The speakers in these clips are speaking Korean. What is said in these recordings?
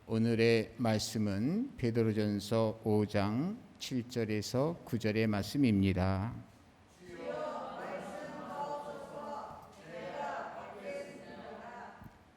오늘의 말씀은 베드로전서 5장 7절에서 9절의 말씀입니다.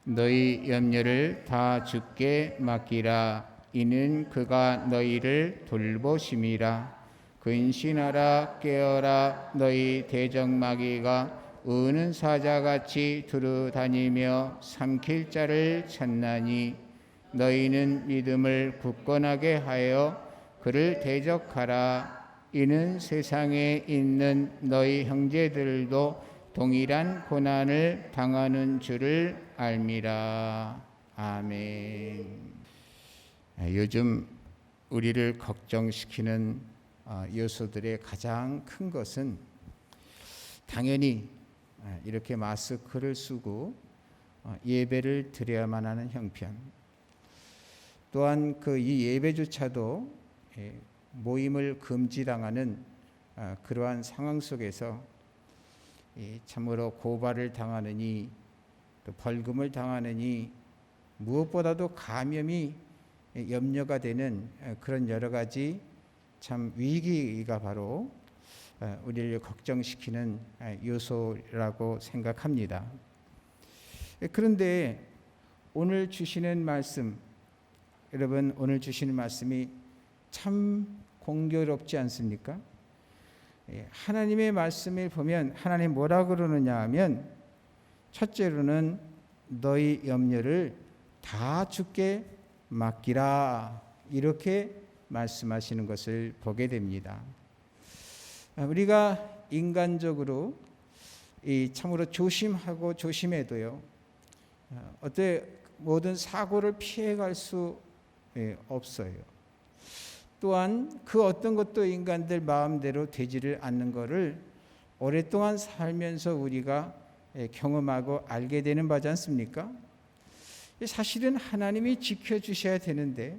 너희 염려를 다 주께 맡기라. 이는 그가 너희를 돌보심이라. 근신하라 깨어라. 너희 대적마귀가 우는 사자같이 두루 다니며 삼킬 자를 찾나니 너희는 믿음을 굳건하게 하여 그를 대적하라. 이는 세상에 있는 너희 형제들도 동일한 고난을 당하는 줄을 알미라. 아멘. 요즘 우리를 걱정시키는 요소들의 가장 큰 것은 당연히 이렇게 마스크를 쓰고 예배를 드려야만 하는 형편, 또한 이 예배조차도 모임을 금지당하는 그러한 상황 속에서 참으로 고발을 당하느니 또 벌금을 당하느니 무엇보다도 감염이 염려가 되는 그런 여러 가지 참 위기가 바로 우리를 걱정시키는 요소라고 생각합니다. 그런데 오늘 주시는 말씀, 여러분 오늘 주시는 말씀이 참 공교롭지 않습니까? 하나님의 말씀을 보면 하나님 뭐라 그러느냐 하면 첫째로는 너희 염려를 다 주께 맡기라, 이렇게 말씀하시는 것을 보게 됩니다. 우리가 인간적으로 참으로 조심하고 조심해도요, 어떤 모든 사고를 피해갈 수 없어요. 또한 그 어떤 것도 인간들 마음대로 되지를 않는 것을 오랫동안 살면서 우리가 경험하고 알게 되는 바지 않습니까? 사실은 하나님이 지켜주셔야 되는데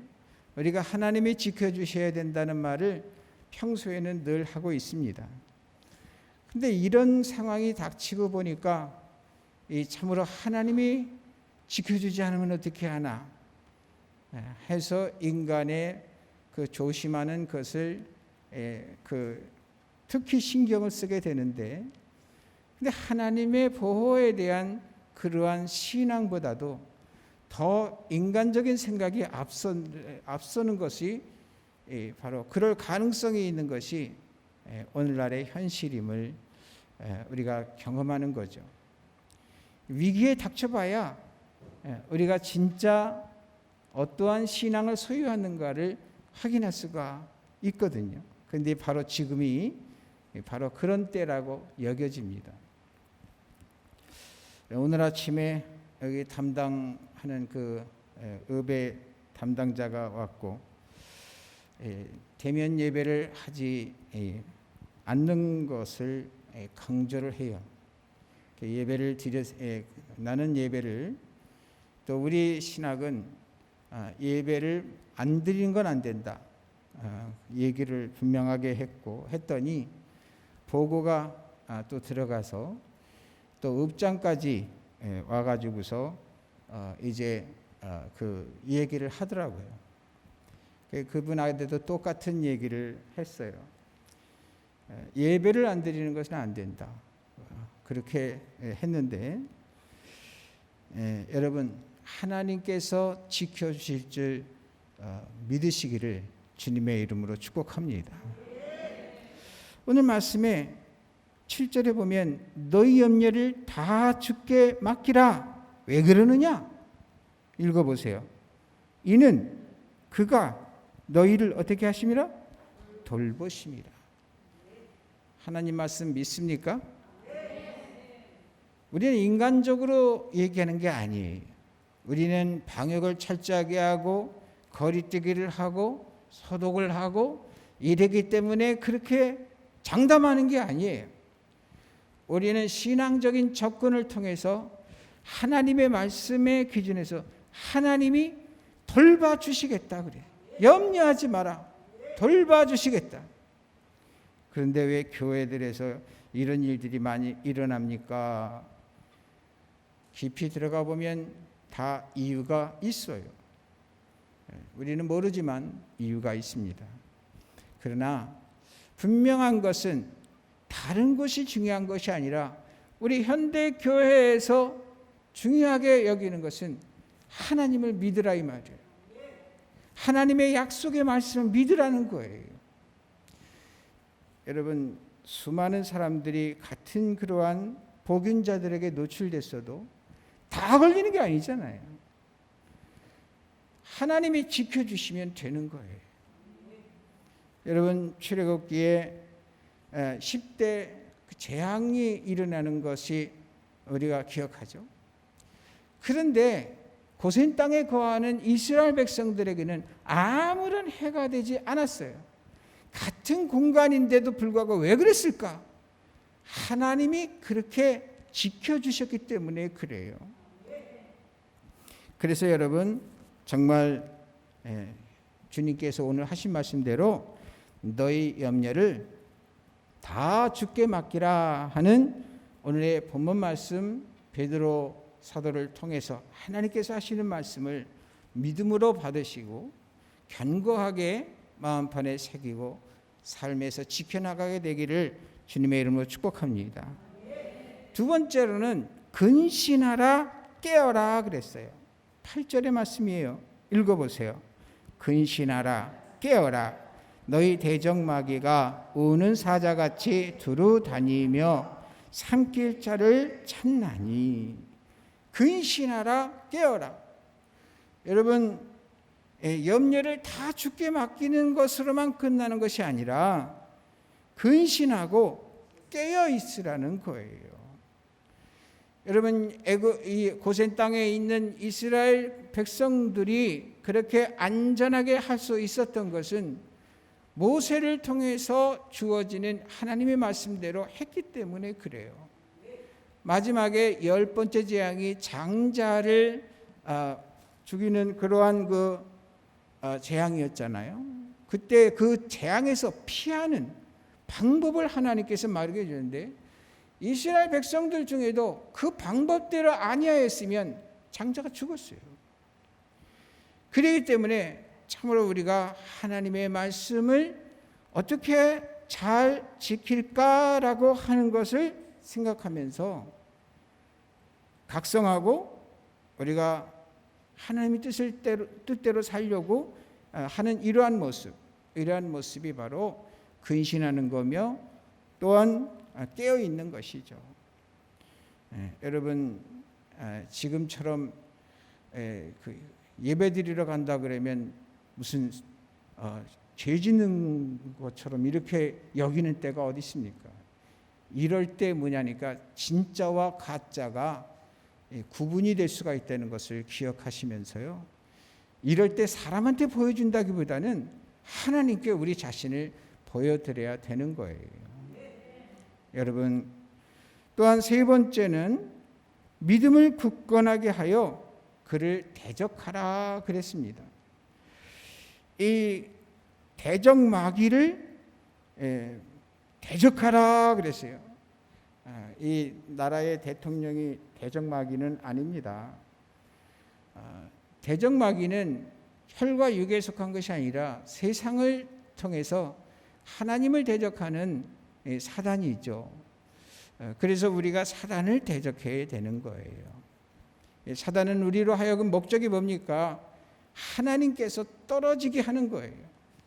우리가 하나님이 지켜주셔야 된다는 말을 평소에는 늘 하고 있습니다. 그런데 이런 상황이 닥치고 보니까 참으로 하나님이 지켜주지 않으면 어떻게 하나 해서 인간의 그 조심하는 것을 특히 신경을 쓰게 되는데, 근데 하나님의 보호에 대한 그러한 신앙보다도 더 인간적인 생각이 앞서는 것이 바로 그럴 가능성이 있는 것이 오늘날의 현실임을 우리가 경험하는 거죠. 위기에 닥쳐봐야 우리가 진짜 어떠한 신앙을 소유하는가를 확인할 수가 있거든요. 그런데 바로 지금이 바로 그런 때라고 여겨집니다. 오늘 아침에 여기 담당하는 그 의배 담당자가 왔고 대면 예배를 하지 않는 것을 강조를 해요. 예배를 나는 예배를, 또 우리 신학은 예배를 안 드리는 건 안 된다 얘기를 분명하게 했더니 보고가 또 들어가서 또 읍장까지 와가지고서 이제 그 얘기를 하더라고요. 그분한테도 똑같은 얘기를 했어요. 예배를 안 드리는 것은 안 된다 그렇게 했는데, 여러분 하나님께서 지켜주실 줄 믿으시기를 주님의 이름으로 축복합니다. 오늘 말씀에 7절에 보면 너희 염려를 다 주께 맡기라. 왜 그러느냐? 읽어보세요. 이는 그가 너희를 어떻게 하심이라? 돌보심이라. 하나님 말씀 믿습니까? 우리는 인간적으로 얘기하는 게 아니에요. 우리는 방역을 철저하게 하고 거리두기를 하고 소독을 하고 이러기 때문에 그렇게 장담하는 게 아니에요. 우리는 신앙적인 접근을 통해서 하나님의 말씀의 기준에서 하나님이 돌봐주시겠다 그래. 염려하지 마라. 돌봐주시겠다. 그런데 왜 교회들에서 이런 일들이 많이 일어납니까? 깊이 들어가 보면 다 이유가 있어요. 우리는 모르지만 이유가 있습니다. 그러나 분명한 것은 다른 것이 중요한 것이 아니라 우리 현대 교회에서 중요하게 여기는 것은 하나님을 믿으라 이 말이에요. 하나님의 약속의 말씀을 믿으라는 거예요. 여러분, 수많은 사람들이 같은 그러한 복균자들에게 노출됐어도 다 걸리는 게 아니잖아요. 하나님이 지켜주시면 되는 거예요. 여러분, 출애굽기에 10대 재앙이 일어나는 것이 우리가 기억하죠. 그런데 고센 땅에 거하는 이스라엘 백성들에게는 아무런 해가 되지 않았어요. 같은 공간인데도 불구하고 왜 그랬을까? 하나님이 그렇게 지켜주셨기 때문에 그래요. 그래서 여러분, 정말 주님께서 오늘 하신 말씀대로 너희 염려를 다 주께 맡기라 하는 오늘의 본문 말씀, 베드로 사도를 통해서 하나님께서 하시는 말씀을 믿음으로 받으시고 견고하게 마음판에 새기고 삶에서 지켜나가게 되기를 주님의 이름으로 축복합니다. 두 번째로는 근신하라 깨어라 그랬어요. 8절의 말씀이에요. 읽어보세요. 근신하라 깨어라 너희 대적마귀가 우는 사자같이 두루 다니며 삼킬 자를 찾나니. 근신하라 깨어라. 여러분, 염려를 다 주께 맡기는 것으로만 끝나는 것이 아니라 근신하고 깨어 있으라는 거예요. 여러분, 이 고센 땅에 있는 이스라엘 백성들이 그렇게 안전하게 할 수 있었던 것은 모세를 통해서 주어지는 하나님의 말씀대로 했기 때문에 그래요. 마지막에 10번째 재앙이 장자를 죽이는 그러한 재앙이었잖아요. 그때 그 재앙에서 피하는 방법을 하나님께서 말해 주는데 이스라엘 백성들 중에도 그 방법대로 아니하였으면 장자가 죽었어요. 그렇기 때문에 참으로 우리가 하나님의 말씀을 어떻게 잘 지킬까라고 하는 것을 생각하면서 각성하고 우리가 하나님의 뜻대로 살려고 하는 이러한 모습이 바로 근신하는 거며 또한 깨어있는 것이죠. 여러분, 지금처럼 예배드리러 간다 그러면 무슨 죄 짓는 것처럼 이렇게 여기는 때가 어디 있습니까? 이럴 때 뭐냐니까 진짜와 가짜가 구분이 될 수가 있다는 것을 기억하시면서요. 이럴 때 사람한테 보여준다기보다는 하나님께 우리 자신을 보여드려야 되는 거예요. 여러분, 또한 세 번째는 믿음을 굳건하게 하여 그를 대적하라 그랬습니다. 이 대적마귀를 대적하라 그랬어요. 이 나라의 대통령이 대적마귀는 아닙니다. 대적마귀는 혈과 육에 속한 것이 아니라 세상을 통해서 하나님을 대적하는 사단이 있죠. 그래서 우리가 사단을 대적해야 되는 거예요. 사단은 우리로 하여금 목적이 뭡니까? 하나님께서 떨어지게 하는 거예요.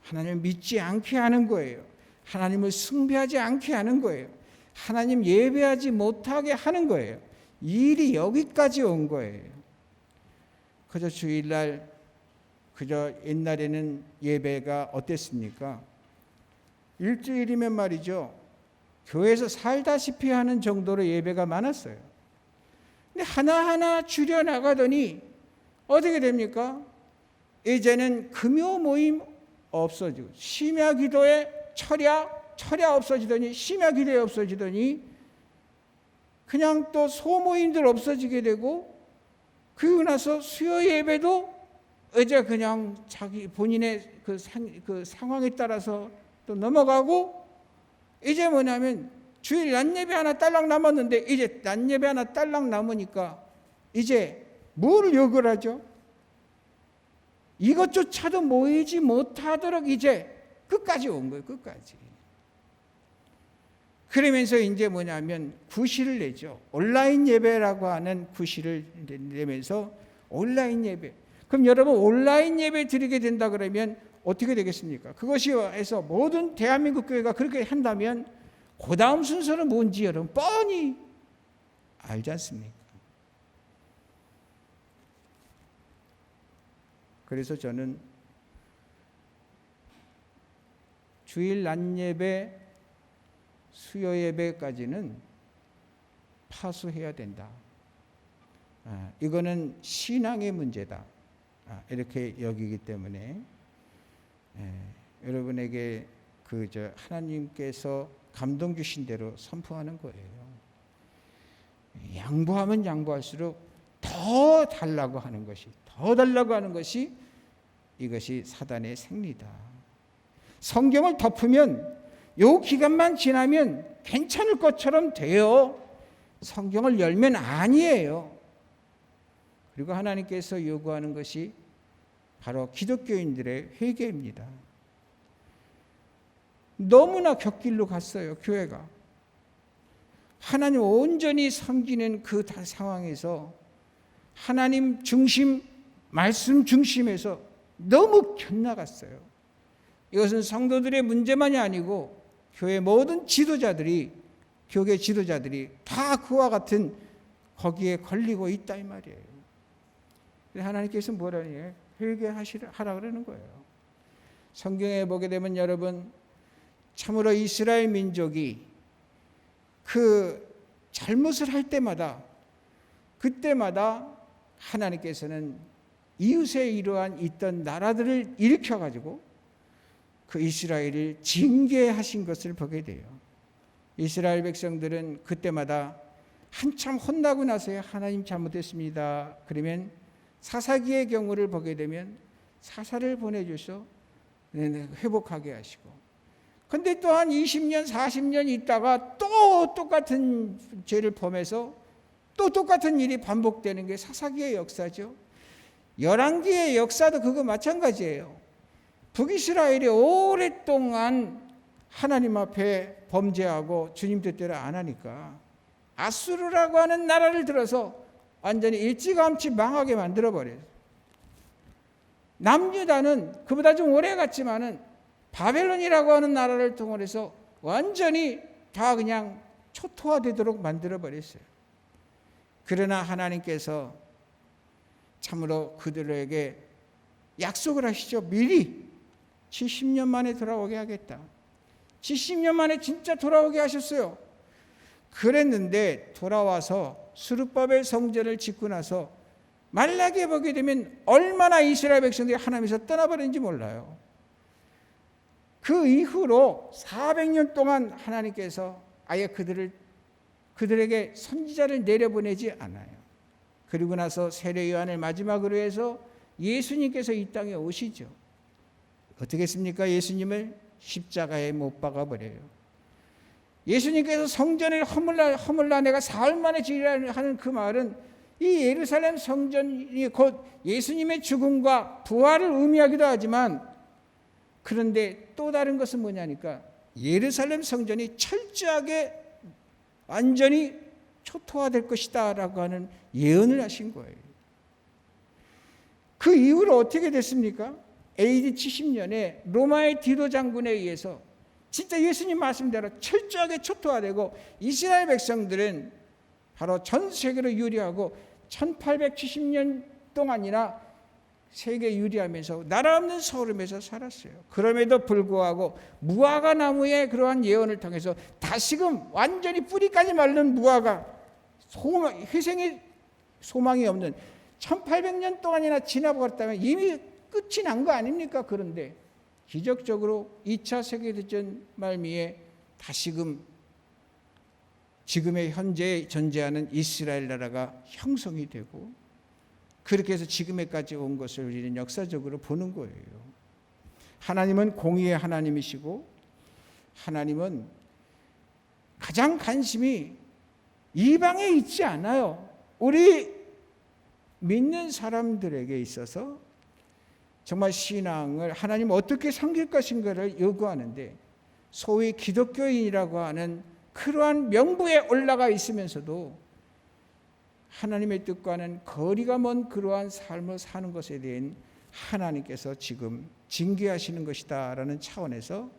하나님을 믿지 않게 하는 거예요. 하나님을 숭배하지 않게 하는 거예요. 하나님 예배하지 못하게 하는 거예요. 이 일이 여기까지 온 거예요. 그저 주일날, 그저 옛날에는 예배가 어땠습니까? 일주일이면 말이죠, 교회에서 살다시피 하는 정도로 예배가 많았어요. 근데 하나하나 줄여나가더니 어떻게 됩니까? 이제는 금요 모임 없어지고 심야 기도에 철야 없어지더니 심야 기도에 없어지더니 그냥 또 소모임들 없어지게 되고 그러고 나서 수요 예배도 이제 그냥 자기 본인의 그 상황에 따라서 또 넘어가고 이제 뭐냐면 주일 낮예배 하나 딸랑 남았는데 이제 낮예배 하나 딸랑 남으니까 이제 뭘 욕을 하죠? 이것조차도 모이지 못하도록 이제 끝까지 온 거예요. 끝까지. 그러면서 이제 뭐냐면 구실을 내죠. 온라인 예배라고 하는 구실을 내면서 온라인 예배. 그럼 여러분 온라인 예배 드리게 된다 그러면 어떻게 되겠습니까? 그것이 해서 모든 대한민국 교회가 그렇게 한다면 그 다음 순서는 뭔지 여러분 뻔히 알지 않습니까? 그래서 저는 주일 낮 예배, 수요 예배까지는 파수해야 된다. 이거는 신앙의 문제다. 이렇게 여기기 때문에 여러분에게 하나님께서 감동 주신 대로 선포하는 거예요. 양보하면 양보할수록 더 달라고 하는 것이 이것이 사단의 생리다. 성경을 덮으면 요 기간만 지나면 괜찮을 것처럼 돼요. 성경을 열면 아니에요. 그리고 하나님께서 요구하는 것이 바로 기독교인들의 회개입니다. 너무나 곁길로 갔어요. 교회가. 하나님 온전히 섬기는 그 상황에서 하나님 중심, 말씀 중심에서 너무 곁나갔어요. 이것은 성도들의 문제만이 아니고 교회 모든 지도자들이, 교계 지도자들이 다 그와 같은 거기에 걸리고 있다 이 말이에요. 하나님께서 뭐라니? 회개하라 그러는 거예요. 성경에 보게 되면 여러분 참으로 이스라엘 민족이 그 잘못을 할 때마다 그때마다 하나님께서는 이웃에 이러한 있던 나라들을 일으켜 가지고 그 이스라엘을 징계하신 것을 보게 돼요. 이스라엘 백성들은 그때마다 한참 혼나고 나서야 하나님 잘못했습니다. 그러면 사사기의 경우를 보게 되면 사사를 보내줘서 회복하게 하시고, 근데 또 한 20년 40년 있다가 또 똑같은 죄를 범해서 또 똑같은 일이 반복되는 게 사사기의 역사죠. 열왕기의 역사도 그거 마찬가지예요. 북이스라엘이 오랫동안 하나님 앞에 범죄하고 주님 뜻대로 안 하니까 아수르라고 하는 나라를 들어서 완전히 일찌감치 망하게 만들어버려요. 남유다는 그보다 좀 오래 갔지만은 바벨론이라고 하는 나라를 통해서 완전히 다 그냥 초토화되도록 만들어버렸어요. 그러나 하나님께서 참으로 그들에게 약속을 하시죠. 미리 70년 만에 돌아오게 하겠다. 70년 만에 진짜 돌아오게 하셨어요. 그랬는데 돌아와서 스룹바벨 성전을 짓고 나서 말라기에 보게 되면 얼마나 이스라엘 백성들이 하나님에서 떠나버렸는지 몰라요. 그 이후로 400년 동안 하나님께서 아예 그들에게 선지자를 내려보내지 않아요. 그리고 나서 세례 요한을 마지막으로 해서 예수님께서 이 땅에 오시죠. 어떻게 했습니까? 예수님을 십자가에 못 박아버려요. 예수님께서 성전을 허물라 내가 사흘 만에 지으라 하는 그 말은 이 예루살렘 성전이 곧 예수님의 죽음과 부활을 의미하기도 하지만, 그런데 또 다른 것은 뭐냐니까 예루살렘 성전이 철저하게 완전히 초토화될 것이다 라고 하는 예언을 하신 거예요. 그 이후로 어떻게 됐습니까? AD 70년에 로마의 디도 장군에 의해서 진짜 예수님 말씀대로 철저하게 초토화되고 이스라엘 백성들은 바로 전 세계로 유리하고 1870년 동안이나 세계 유리하면서 나라 없는 서름에서 살았어요. 그럼에도 불구하고 무화과 나무의 그러한 예언을 통해서 다시금 완전히 뿌리까지 마른 무화과, 회생의 소망이 없는 1800년 동안이나 지나버렸다면 이미 끝이 난 거 아닙니까? 그런데 기적적으로 2차 세계대전 말미에 다시금 지금의 현재 존재하는 이스라엘 나라가 형성이 되고, 그렇게 해서 지금에까지 온 것을 우리는 역사적으로 보는 거예요. 하나님은 공의의 하나님이시고, 하나님은 가장 관심이 이방에 있지 않아요. 우리 믿는 사람들에게 있어서 정말 신앙을 하나님 어떻게 섬길 것인가를 요구하는데 소위 기독교인이라고 하는 그러한 명부에 올라가 있으면서도 하나님의 뜻과는 거리가 먼 그러한 삶을 사는 것에 대한 하나님께서 지금 징계하시는 것이다라는 차원에서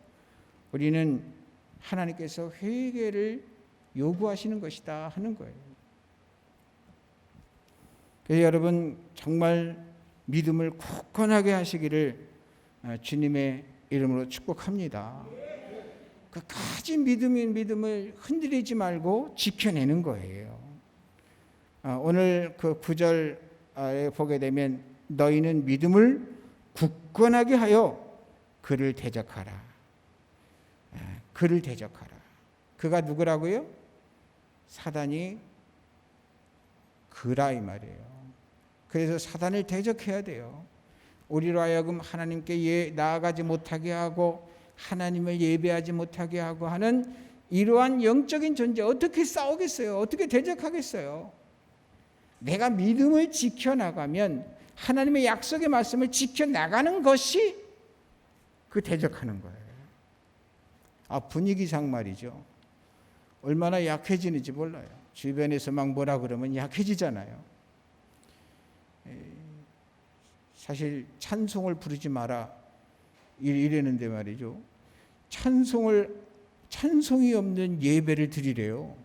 우리는 하나님께서 회개를 요구하시는 것이다 하는 거예요. 그래서 여러분 정말 믿음을 굳건하게 하시기를 주님의 이름으로 축복합니다. 끝까지 믿음을 흔들리지 말고 지켜내는 거예요. 오늘 그 9절에 보게 되면 너희는 믿음을 굳건하게 하여 그를 대적하라. 그를 대적하라. 그가 누구라고요? 사단이 그라 이 말이에요. 그래서 사단을 대적해야 돼요. 우리로 하여금 하나님께 나아가지 못하게 하고 하나님을 예배하지 못하게 하고 하는 이러한 영적인 존재 어떻게 싸우겠어요? 어떻게 대적하겠어요? 내가 믿음을 지켜나가면 하나님의 약속의 말씀을 지켜나가는 것이 그 대적하는 거예요. 분위기상 말이죠. 얼마나 약해지는지 몰라요. 주변에서 막 뭐라 그러면 약해지잖아요. 사실 찬송을 부르지 마라 이랬는데 말이죠. 찬송이 없는 예배를 드리래요.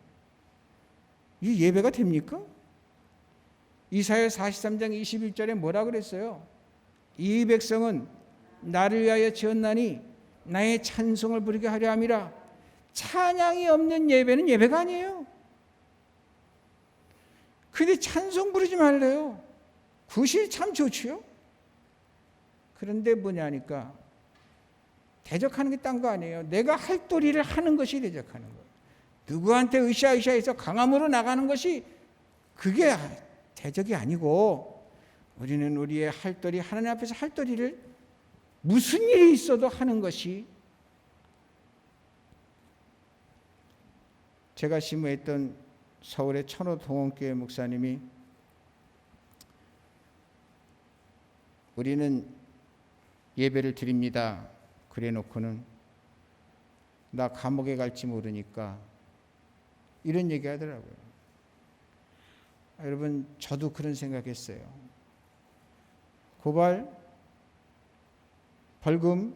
이 예배가 됩니까? 이사야 43장 21절에 뭐라 그랬어요? 이 백성은 나를 위하여 지었나니 나의 찬송을 부르게 하려 함이라. 찬양이 없는 예배는 예배가 아니에요. 근데 찬송 부르지 말래요. 그것이 참 좋지요. 그런데 뭐냐니까 대적하는 게 딴 거 아니에요. 내가 할 도리를 하는 것이 대적하는 거예요. 누구한테 으쌰으쌰해서 강함으로 나가는 것이 그게 대적이 아니고 우리는 우리의 할 도리, 하나님 앞에서 할 도리를 무슨 일이 있어도 하는 것이 제가 심우했던 서울의 천호 동원교회 목사님이 우리는 예배를 드립니다. 그래 놓고는 나 감옥에 갈지 모르니까 이런 얘기 하더라고요. 여러분 저도 그런 생각했어요. 고발, 벌금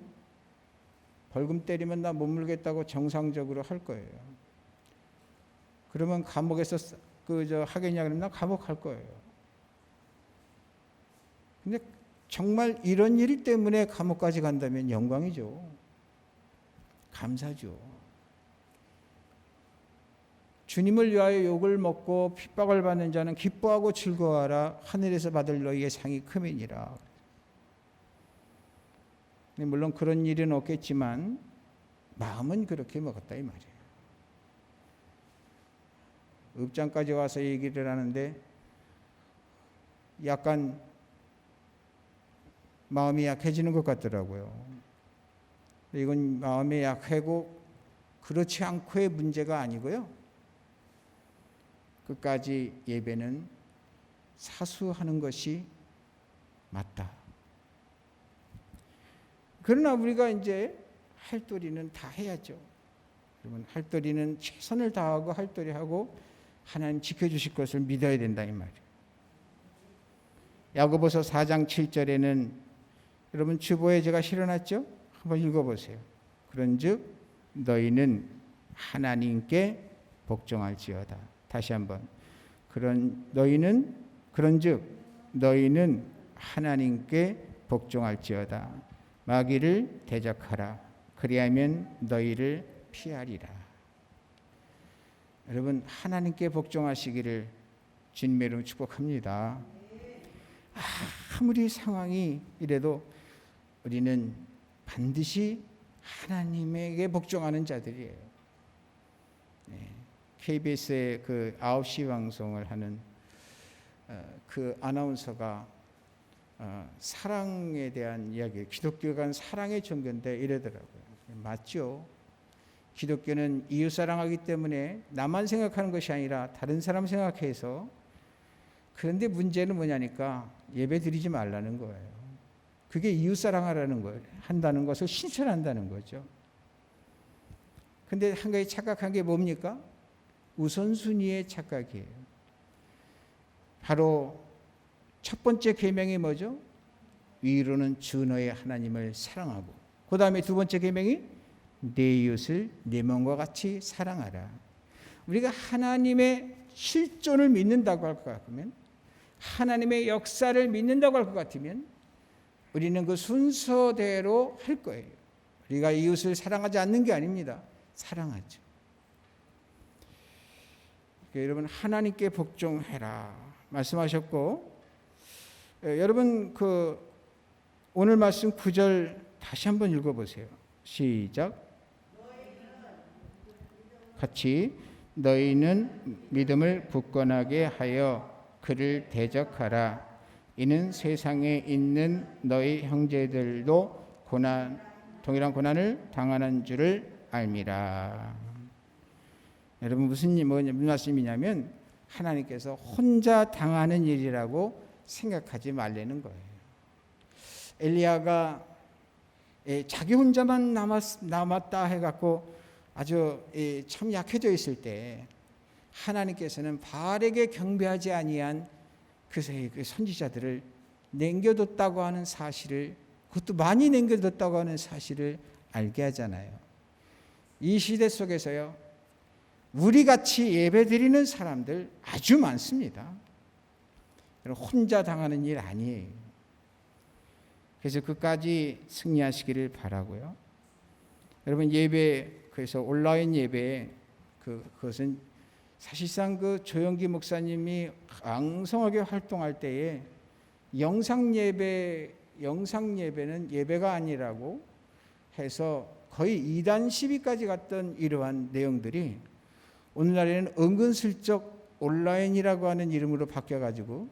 때리면 나 못 물겠다고 정상적으로 할 거예요. 그러면 감옥에서 하겠냐 그러면 나 감옥 갈 거예요. 근데 정말 이런 일 때문에 감옥까지 간다면 영광이죠. 감사죠. 주님을 위하여 욕을 먹고 핍박을 받는 자는 기뻐하고 즐거워하라. 하늘에서 받을 너희의 상이 크매니라. 물론 그런 일은 없겠지만 마음은 그렇게 먹었다 이 말이에요. 읍장까지 와서 얘기를 하는데 약간 마음이 약해지는 것 같더라고요. 이건 마음이 약하고 그렇지 않고의 문제가 아니고요. 끝까지 예배는 사수하는 것이 맞다. 그러나 우리가 이제 할 도리는 다 해야죠. 그러면 할 도리는 최선을 다하고 할 도리하고 하나님 지켜주실 것을 믿어야 된다 이 말이에요. 야고보서 4장 7절에는 여러분 주보에 제가 실어놨죠? 한번 읽어보세요. 그런즉 너희는 하나님께 복종할지어다. 다시 한번. 그런즉 너희는 하나님께 복종할지어다. 마귀를 대적하라. 그리하면 너희를 피하리라. 여러분 하나님께 복종하시기를 주님의 이름으로 축복합니다. 아무리 상황이 이래도 우리는 반드시 하나님에게 복종하는 자들이에요. KBS의 그 9시 방송을 하는 그 아나운서가 사랑에 대한 이야기, 기독교가 사랑의 종교인데 이러더라고요. 맞죠? 기독교는 이웃 사랑하기 때문에 나만 생각하는 것이 아니라 다른 사람 생각해서. 그런데 문제는 뭐냐니까 예배 드리지 말라는 거예요. 그게 이웃사랑하라는 거예요. 한다는 것을 실천한다는 거죠. 근데 한 가지 착각한 게 뭡니까? 우선순위의 착각이에요. 바로 첫 번째 계명이 뭐죠? 위로는 주 너의 하나님을 사랑하고, 그 다음에 두 번째 계명이 내 이웃을 내 몸과 같이 사랑하라. 우리가 하나님의 실존을 믿는다고 할 것 같으면, 하나님의 역사를 믿는다고 할 것 같으면 우리는 그 순서대로 할 거예요. 우리가 이웃을 사랑하지 않는 게 아닙니다. 사랑하죠. 그러니까 여러분, 하나님께 복종해라 말씀하셨고, 여러분 그 오늘 말씀 9절 다시 한번 읽어보세요. 시작. 같이. 너희는 믿음을 굳건하게 하여 그를 대적하라. 이는 세상에 있는 너희 형제들도 동일한 고난을 당하는 줄을 알미라. 여러분, 무슨 말씀이냐면 하나님께서 혼자 당하는 일이라고 생각하지 말라는 거예요. 엘리야가 자기 혼자만 남았다 해갖고 아주 참 약해져 있을 때 하나님께서는 바알에게 경배하지 아니한 그 선지자들을 남겨뒀다고 하는 사실을, 그것도 많이 남겨뒀다고 하는 사실을 알게 하잖아요. 이 시대 속에서요, 우리같이 예배드리는 사람들 아주 많습니다. 혼자 당하는 일 아니에요. 그래서 끝까지 승리하시기를 바라고요. 여러분, 그래서 온라인 예배, 그것은 사실상 그 조영기 목사님이 왕성하게 활동할 때에 영상 예배는 예배가 아니라고 해서 거의 2단 시비까지 갔던 이러한 내용들이 오늘날에는 은근슬쩍 온라인이라고 하는 이름으로 바뀌어가지고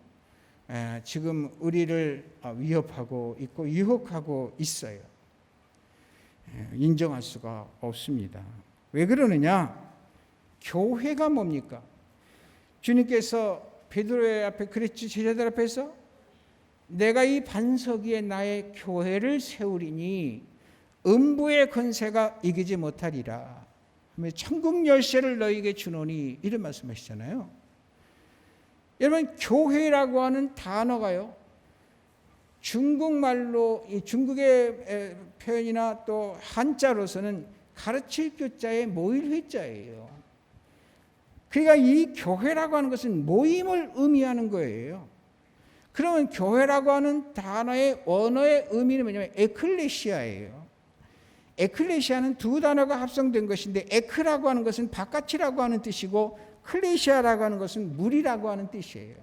지금 우리를 위협하고 있고 유혹하고 있어요. 인정할 수가 없습니다. 왜 그러느냐? 교회가 뭡니까? 주님께서 베드로의 앞에 그랬지, 제자들 앞에서 내가 이 반석 위에 나의 교회를 세우리니 음부의 권세가 이기지 못하리라. 천국 열쇠를 너희에게 주노니, 이런 말씀하시잖아요. 여러분, 교회라고 하는 단어가요, 중국말로, 이 중국의 표현이나 또 한자로서는 가르칠 교자의 모일 회자예요. 그러니까 이 교회라고 하는 것은 모임을 의미하는 거예요. 그러면 교회라고 하는 단어의 원어의 의미는 뭐냐면 에클레시아예요. 에클레시아는 두 단어가 합성된 것인데, 에크라고 하는 것은 바깥이라고 하는 뜻이고 클레시아라고 하는 것은 무리라고 하는 뜻이에요.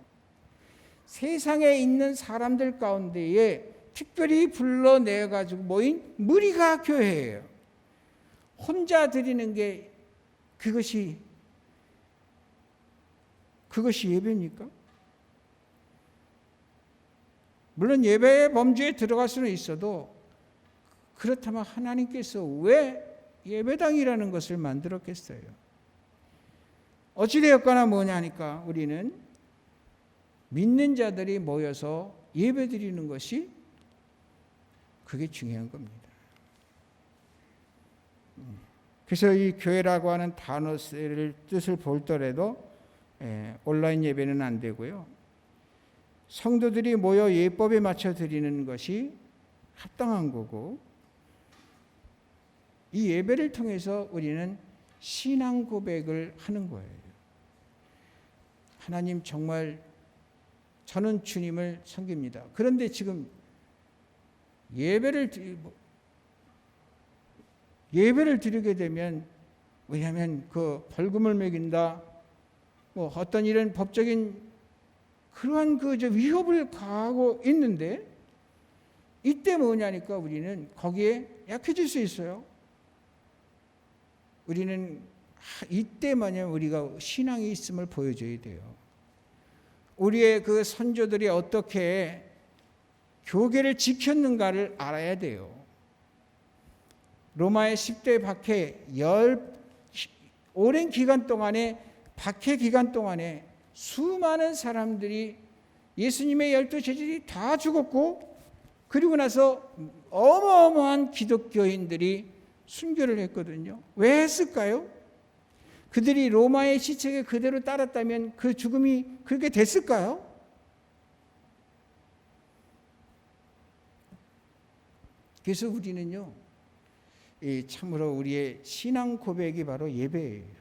세상에 있는 사람들 가운데에 특별히 불러내가지고 모인 무리가 교회예요. 혼자 드리는 게 그것이 예배입니까? 물론 예배의 범주에 들어갈 수는 있어도, 그렇다면 하나님께서 왜 예배당이라는 것을 만들었겠어요? 어찌되었거나 뭐냐니까 우리는 믿는 자들이 모여서 예배드리는 것이 그게 중요한 겁니다. 그래서 이 교회라고 하는 단어의 뜻을 보더라도 온라인 예배는 안 되고요. 성도들이 모여 예법에 맞춰 드리는 것이 합당한 거고, 이 예배를 통해서 우리는 신앙 고백을 하는 거예요. 하나님, 정말 저는 주님을 섬깁니다. 그런데 지금 예배를 드리게 되면, 왜냐하면 그 벌금을 매긴다, 뭐 어떤 이런 법적인 그러한 위협을 가하고 있는데, 이때 뭐냐니까 우리는 거기에 약해질 수 있어요. 우리는 이때만야 우리가 신앙이 있음을 보여줘야 돼요. 우리의 그 선조들이 어떻게 교계를 지켰는가를 알아야 돼요. 로마의 10대 박해, 오랜 기간 동안에, 박해 기간 동안에 수많은 사람들이, 예수님의 12 제자들이 다 죽었고 그리고 나서 어마어마한 기독교인들이 순교를 했거든요. 왜 했을까요? 그들이 로마의 시책에 그대로 따랐다면 그 죽음이 그렇게 됐을까요? 그래서 우리는요, 참으로 우리의 신앙 고백이 바로 예배예요.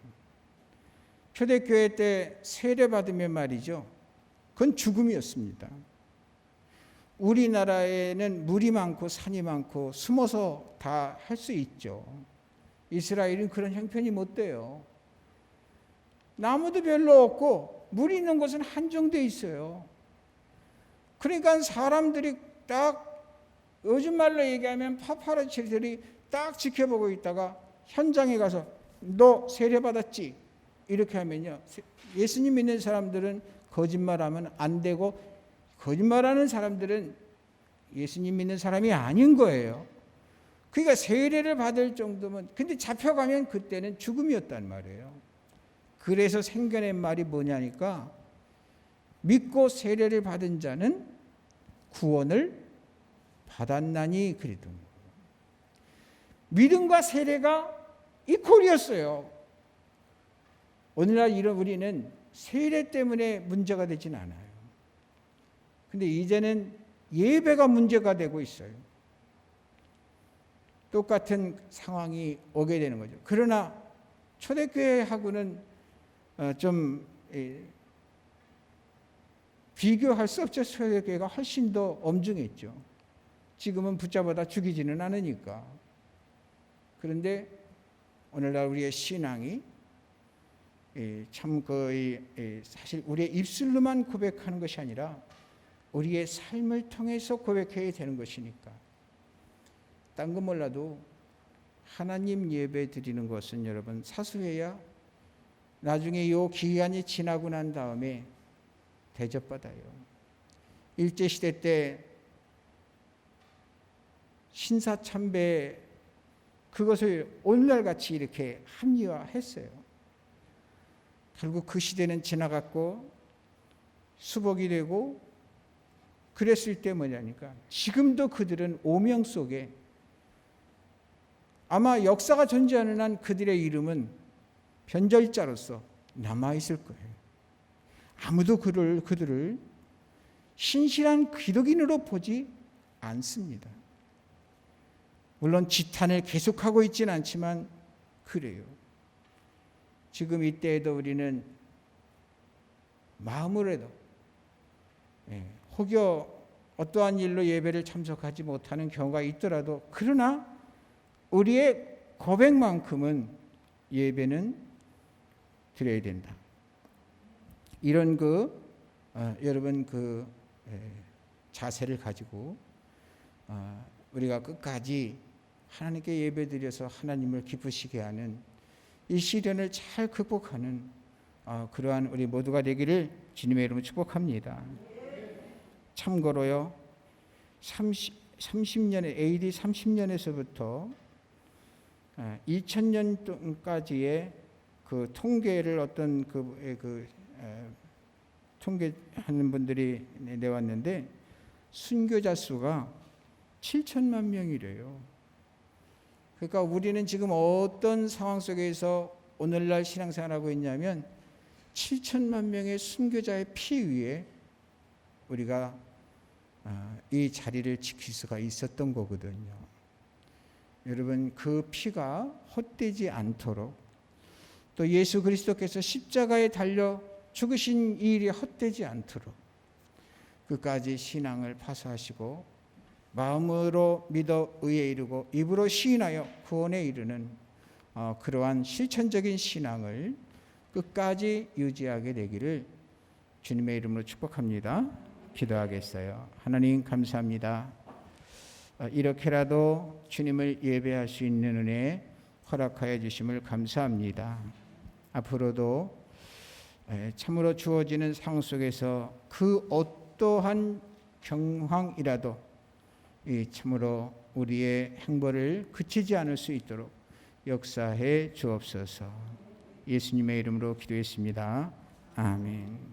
초대교회 때 세례받으면 말이죠, 그건 죽음이었습니다. 우리나라에는 물이 많고 산이 많고 숨어서 다 할 수 있죠. 이스라엘은 그런 형편이 못 돼요. 나무도 별로 없고 물 있는 곳은 한정돼 있어요. 그러니까 사람들이 딱 요즘 말로 얘기하면 파파라치들이 딱 지켜보고 있다가 현장에 가서 너 세례받았지? 이렇게 하면요, 예수님 믿는 사람들은 거짓말하면 안 되고, 거짓말하는 사람들은 예수님 믿는 사람이 아닌 거예요. 그러니까 세례를 받을 정도면, 근데 잡혀가면 그때는 죽음이었단 말이에요. 그래서 생겨낸 말이 뭐냐니까, 믿고 세례를 받은 자는 구원을 받았나니 그리도. 믿음과 세례가 이퀄이었어요. 오늘날 이런 우리는 세례 때문에 문제가 되진 않아요. 근데 이제는 예배가 문제가 되고 있어요. 똑같은 상황이 오게 되는 거죠. 그러나 초대교회하고는 좀 비교할 수 없죠. 초대교회가 훨씬 더 엄중했죠. 지금은 붙잡아다 죽이지는 않으니까. 그런데 오늘날 우리의 신앙이 참 거의 사실 우리의 입술로만 고백하는 것이 아니라 우리의 삶을 통해서 고백해야 되는 것이니까. 딴 거 몰라도 하나님 예배 드리는 것은 여러분 사수해야 나중에 이 기간이 지나고 난 다음에 대접받아요. 일제시대 때 신사참배 그것을 오늘날같이 이렇게 합리화했어요. 결국 그 시대는 지나갔고 수복이 되고 그랬을 때 뭐냐니까 지금도 그들은 오명 속에 아마 역사가 존재하는 한 그들의 이름은 변절자로서 남아있을 거예요. 아무도 그들을 신실한 기독인으로 보지 않습니다. 물론 지탄을 계속하고 있지는 않지만 그래요. 지금 이때에도 우리는 마음으로도 혹여 어떠한 일로 예배를 참석하지 못하는 경우가 있더라도 그러나 우리의 고백만큼은 예배는 드려야 된다. 이런 여러분 자세를 가지고 우리가 끝까지 하나님께 예배드려서 하나님을 기쁘시게 하는 이 시련을 잘 극복하는 그러한 우리 모두가 되기를 주님의 이름으로 축복합니다. 참고로요, 30년에 AD 30년에서부터 2000년까지의 그 통계를 어떤 통계하는 분들이 내왔는데 순교자 수가 7천만 명이래요. 그러니까 우리는 지금 어떤 상황 속에서 오늘날 신앙생활하고 있냐면 7천만 명의 순교자의 피 위에 우리가 이 자리를 지킬 수가 있었던 거거든요. 여러분 그 피가 헛되지 않도록 또 예수 그리스도께서 십자가에 달려 죽으신 이 일이 헛되지 않도록 끝까지 신앙을 파수하시고 마음으로 믿어 의에 이르고 입으로 시인하여 구원에 이르는 그러한 실천적인 신앙을 끝까지 유지하게 되기를 주님의 이름으로 축복합니다. 기도하겠어요. 하나님 감사합니다. 이렇게라도 주님을 예배할 수 있는 은혜 허락하여 주심을 감사합니다. 앞으로도 참으로 주어지는 상황 속에서 그 어떠한 경황이라도 참으로 우리의 행보를 그치지 않을 수 있도록 역사해 주옵소서. 예수님의 이름으로 기도했습니다. 아멘.